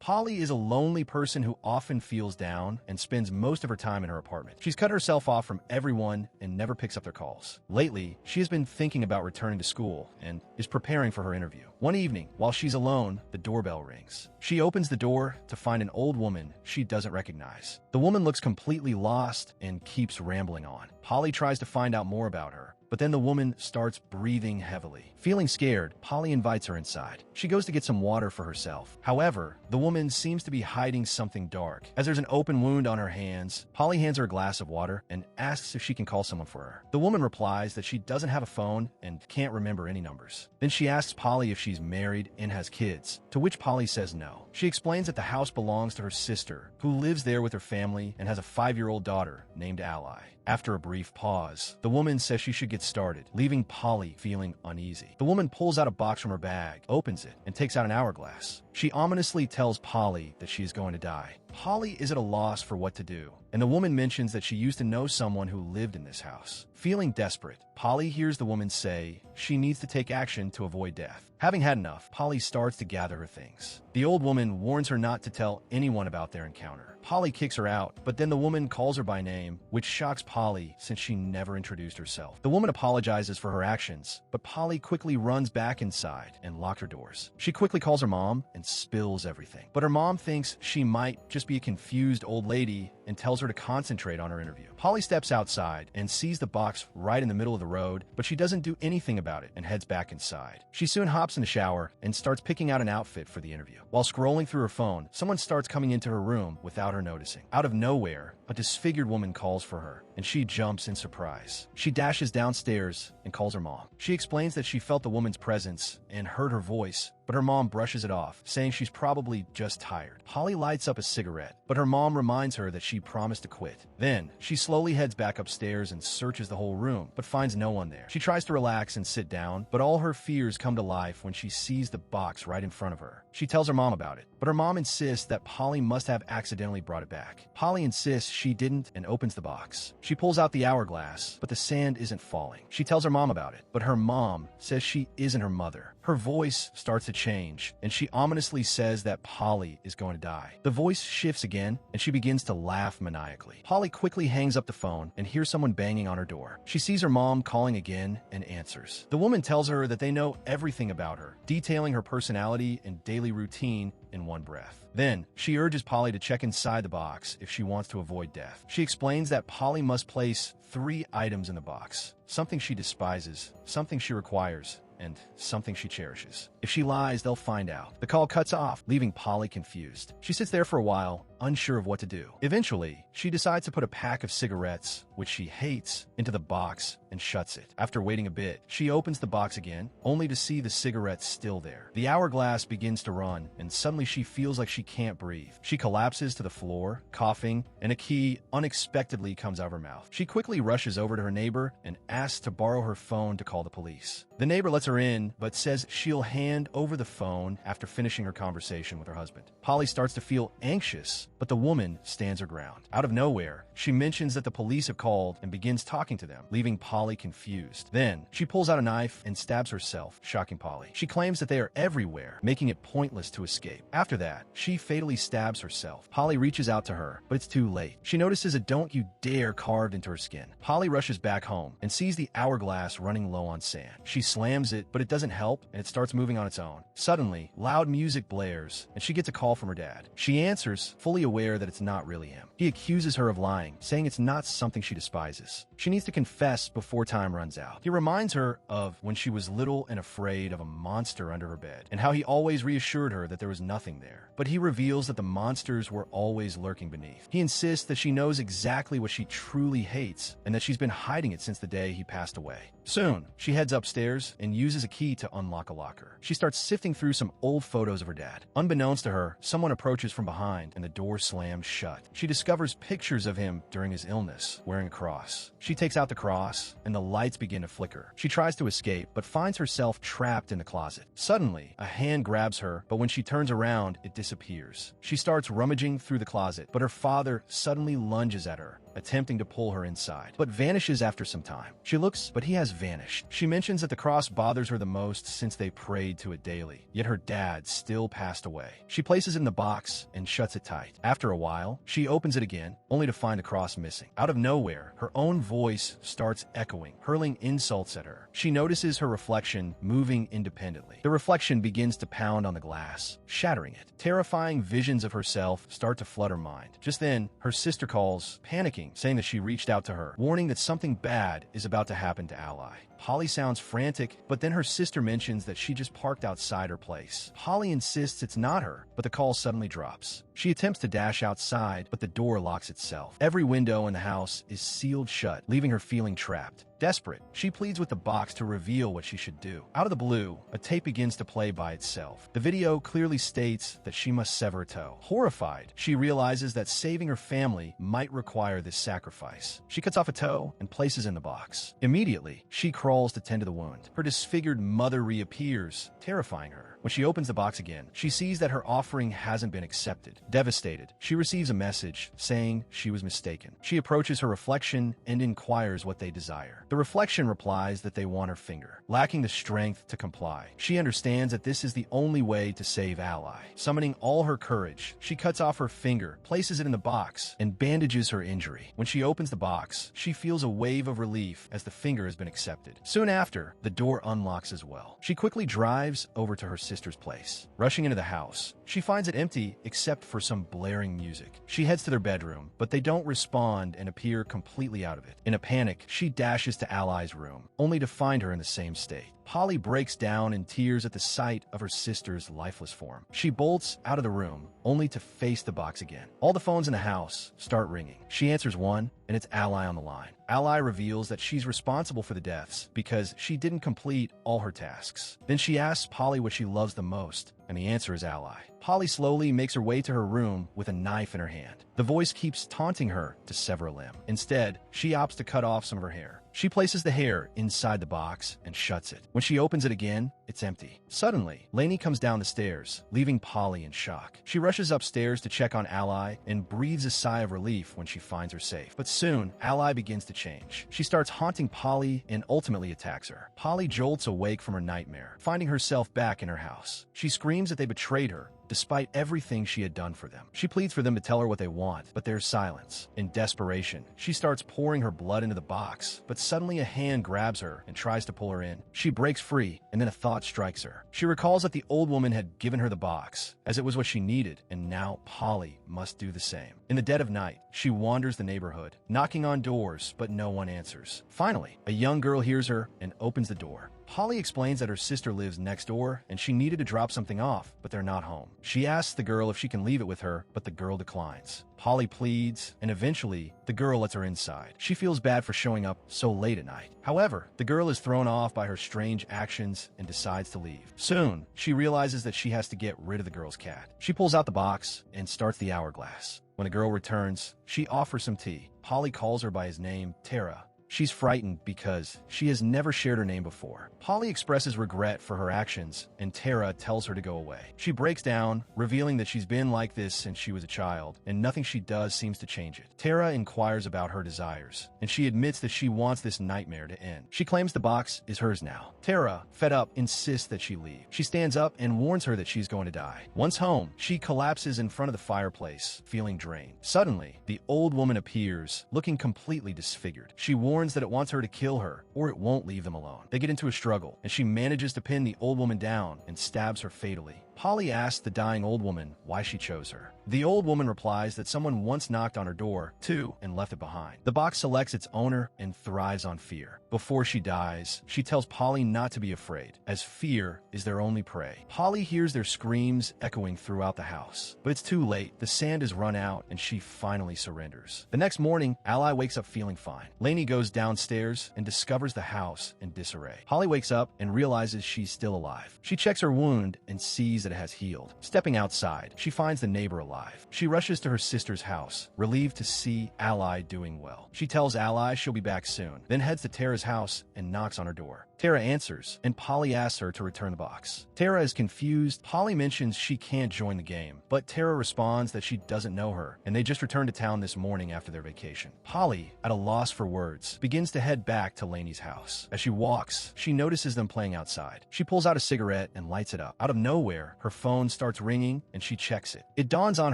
Polly is a lonely person who often feels down and spends most of her time in her apartment. She's cut herself off from everyone and never picks up their calls. Lately, she has been thinking about returning to school and is preparing for her interview. One evening, while she's alone, the doorbell rings. She opens the door to find an old woman she doesn't recognize. The woman looks completely lost and keeps rambling on. Polly tries to find out more about her, but then the woman starts breathing heavily. Feeling scared, Polly invites her inside. She goes to get some water for herself. However, the woman seems to be hiding something dark. As there's an open wound on her hands, Polly hands her a glass of water and asks if she can call someone for her. The woman replies that she doesn't have a phone and can't remember any numbers. Then she asks Polly if she's married and has kids, to which Polly says no. She explains that the house belongs to her sister, who lives there with her family and has a 5-year-old daughter named Ally. After a brief pause, the woman says she should get started, leaving Polly feeling uneasy. The woman pulls out a box from her bag, opens it, and takes out an hourglass. She ominously tells Polly that she is going to die. Polly is at a loss for what to do, and the woman mentions that she used to know someone who lived in this house. Feeling desperate, Polly hears the woman say she needs to take action to avoid death. Having had enough, Polly starts to gather her things. The old woman warns her not to tell anyone about their encounter. Polly kicks her out, but then the woman calls her by name, which shocks Polly since she never introduced herself. The woman apologizes for her actions, but Polly quickly runs back inside and locks her doors. She quickly calls her mom and spills everything. But her mom thinks she might just be a confused old lady and tells her to concentrate on her interview. Polly steps outside and sees the box right in the middle of the road, but she doesn't do anything about it and heads back inside. She soon hops in the shower and starts picking out an outfit for the interview. While scrolling through her phone, someone starts coming into her room without her noticing. Out of nowhere, a disfigured woman calls for her, and she jumps in surprise. She dashes downstairs and calls her mom. She explains that she felt the woman's presence and heard her voice, but her mom brushes it off, saying she's probably just tired. Polly lights up a cigarette, but her mom reminds her that she promised to quit. Then, she slowly heads back upstairs and searches the whole room, but finds no one there. She tries to relax and sit down, but all her fears come to life when she sees the box right in front of her. She tells her mom about it, but her mom insists that Polly must have accidentally brought it back. Polly insists she didn't and opens the box. She pulls out the hourglass, but the sand isn't falling. She tells her mom about it, but her mom says she isn't her mother. Her voice starts to change, and she ominously says that Polly is going to die. The voice shifts again, and she begins to laugh maniacally. Polly quickly hangs up the phone and hears someone banging on her door. She sees her mom calling again and answers. The woman tells her that they know everything about her, detailing her personality and daily routine in one breath. Then, she urges Polly to check inside the box if she wants to avoid death. She explains that Polly must place 3 items in the box: something she despises, something she requires, and something she cherishes. If she lies, they'll find out. The call cuts off, leaving Polly confused. She sits there for a while, unsure of what to do. Eventually, she decides to put a pack of cigarettes, which she hates, into the box and shuts it. After waiting a bit, she opens the box again, only to see the cigarettes still there. The hourglass begins to run, and suddenly she feels like she can't breathe. She collapses to the floor, coughing, and a key unexpectedly comes out of her mouth. She quickly rushes over to her neighbor and asks to borrow her phone to call the police. The neighbor lets her in, but says she'll hand over the phone after finishing her conversation with her husband. Polly starts to feel anxious, but the woman stands her ground. Out of nowhere, she mentions that the police have called and begins talking to them, leaving Polly confused. Then, she pulls out a knife and stabs herself, shocking Polly. She claims that they are everywhere, making it pointless to escape. After that, she fatally stabs herself. Polly reaches out to her, but it's too late. She notices a "don't you dare" carved into her skin. Polly rushes back home and sees the hourglass running low on sand. She slams it, but it doesn't help, and it starts moving on its own. Suddenly, loud music blares, and she gets a call from her dad. She answers, fully aware that it's not really him. He accuses her of lying, saying it's not something she despises. She needs to confess before time runs out. He reminds her of when she was little and afraid of a monster under her bed, and how he always reassured her that there was nothing there. But he reveals that the monsters were always lurking beneath. He insists that she knows exactly what she truly hates, and that she's been hiding it since the day he passed away. Soon, she heads upstairs and uses a key to unlock a locker. She starts sifting through some old photos of her dad. Unbeknownst to her, someone approaches from behind and the door slams shut. She discovers pictures of him during his illness, wearing a cross. She takes out the cross, and the lights begin to flicker. She tries to escape, but finds herself trapped in the closet. Suddenly, a hand grabs her, but when she turns around, it disappears. She starts rummaging through the closet, but her father suddenly lunges at her, attempting to pull her inside, but vanishes after some time. She looks, but he has vanished. She mentions that the cross bothers her the most since they prayed to it daily, yet her dad still passed away. She places it in the box and shuts it tight. After a while, she opens it again, only to find the cross missing. Out of nowhere, her own voice starts echoing, hurling insults at her. She notices her reflection moving independently. The reflection begins to pound on the glass, shattering it. Terrifying visions of herself start to flood her mind. Just then, her sister calls, panicking, saying that she reached out to her, warning that something bad is about to happen to Ally. Polly sounds frantic, but then her sister mentions that she just parked outside her place. Polly insists it's not her, but the call suddenly drops. She attempts to dash outside, but the door locks itself. Every window in the house is sealed shut, leaving her feeling trapped. Desperate, she pleads with the box to reveal what she should do. Out of the blue, a tape begins to play by itself. The video clearly states that she must sever a toe. Horrified, she realizes that saving her family might require this sacrifice. She cuts off a toe and places it in the box. Immediately, she crawls to tend to the wound. Her disfigured mother reappears, terrifying her. When she opens the box again, she sees that her offering hasn't been accepted. Devastated, she receives a message saying she was mistaken. She approaches her reflection and inquires what they desire. The reflection replies that they want her finger. Lacking the strength to comply, she understands that this is the only way to save Ally. Summoning all her courage, she cuts off her finger, places it in the box, and bandages her injury. When she opens the box, she feels a wave of relief as the finger has been accepted. Soon after, the door unlocks as well. She quickly drives over to her sister's place. Rushing into the house, she finds it empty except for some blaring music. She heads to their bedroom, but they don't respond and appear completely out of it. In a panic, she dashes to Ally's room, only to find her in the same state. Polly breaks down in tears at the sight of her sister's lifeless form. She bolts out of the room, only to face the box again. All the phones in the house start ringing. She answers one, and it's Ally on the line. Ally reveals that she's responsible for the deaths because she didn't complete all her tasks. Then she asks Polly what she loves the most, and the answer is Ally. Polly slowly makes her way to her room with a knife in her hand. The voice keeps taunting her to sever a limb. Instead, she opts to cut off some of her hair. She places the hair inside the box and shuts it. When she opens it again, it's empty. Suddenly, Lainey comes down the stairs, leaving Polly in shock. She rushes upstairs to check on Ally and breathes a sigh of relief when she finds her safe. But soon, Ally begins to change. She starts haunting Polly and ultimately attacks her. Polly jolts awake from her nightmare, finding herself back in her house. She screams that they betrayed her, despite everything she had done for them. She pleads for them to tell her what they want, but there's silence. In desperation, she starts pouring her blood into the box, but suddenly a hand grabs her and tries to pull her in. She breaks free, and then a thought strikes her. She recalls that the old woman had given her the box, as it was what she needed, and now Polly must do the same. In the dead of night, she wanders the neighborhood, knocking on doors, but no one answers. Finally, a young girl hears her and opens the door. Polly explains that her sister lives next door and she needed to drop something off, but they're not home. She asks the girl if she can leave it with her, but the girl declines. Polly pleads, and eventually, the girl lets her inside. She feels bad for showing up so late at night. However, the girl is thrown off by her strange actions and decides to leave. Soon, she realizes that she has to get rid of the girl's cat. She pulls out the box and starts the hourglass. When the girl returns, she offers some tea. Polly calls her by his name, Tara. She's frightened because she has never shared her name before. Polly expresses regret for her actions, and Tara tells her to go away. She breaks down, revealing that she's been like this since she was a child, and nothing she does seems to change it. Tara inquires about her desires, and she admits that she wants this nightmare to end. She claims the box is hers now. Tara, fed up, insists that she leave. She stands up and warns her that she's going to die. Once home, she collapses in front of the fireplace, feeling drained. Suddenly, the old woman appears, looking completely disfigured. She warns that it wants her to kill her, or it won't leave them alone. They get into a struggle, and she manages to pin the old woman down and stabs her fatally. Polly asks the dying old woman why she chose her. The old woman replies that someone once knocked on her door, too, and left it behind. The box selects its owner and thrives on fear. Before she dies, she tells Polly not to be afraid, as fear is their only prey. Polly hears their screams echoing throughout the house, but it's too late. The sand has run out, and she finally surrenders. The next morning, Ally wakes up feeling fine. Lainey goes downstairs and discovers the house in disarray. Polly wakes up and realizes she's still alive. She checks her wound and sees that it has healed. Stepping outside, she finds the neighbor alive. She rushes to her sister's house, relieved to see Ally doing well. She tells Ally she'll be back soon, then heads to Tara's house and knocks on her door. Tara answers, and Polly asks her to return the box. Tara is confused. Polly mentions she can't join the game, but Tara responds that she doesn't know her, and they just returned to town this morning after their vacation. Polly, at a loss for words, begins to head back to Lainey's house. As she walks, she notices them playing outside. She pulls out a cigarette and lights it up. Out of nowhere, her phone starts ringing, and she checks it. It dawns on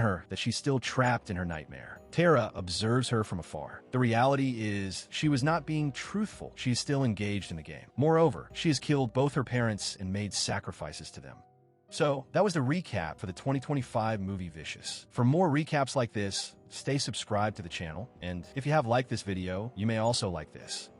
her that she's still trapped in her nightmare. Tara observes her from afar. The reality is, she was not being truthful. She is still engaged in the game. Moreover, she has killed both her parents and made sacrifices to them. So, that was the recap for the 2025 movie Vicious. For more recaps like this, stay subscribed to the channel, and if you have liked this video, you may also like this.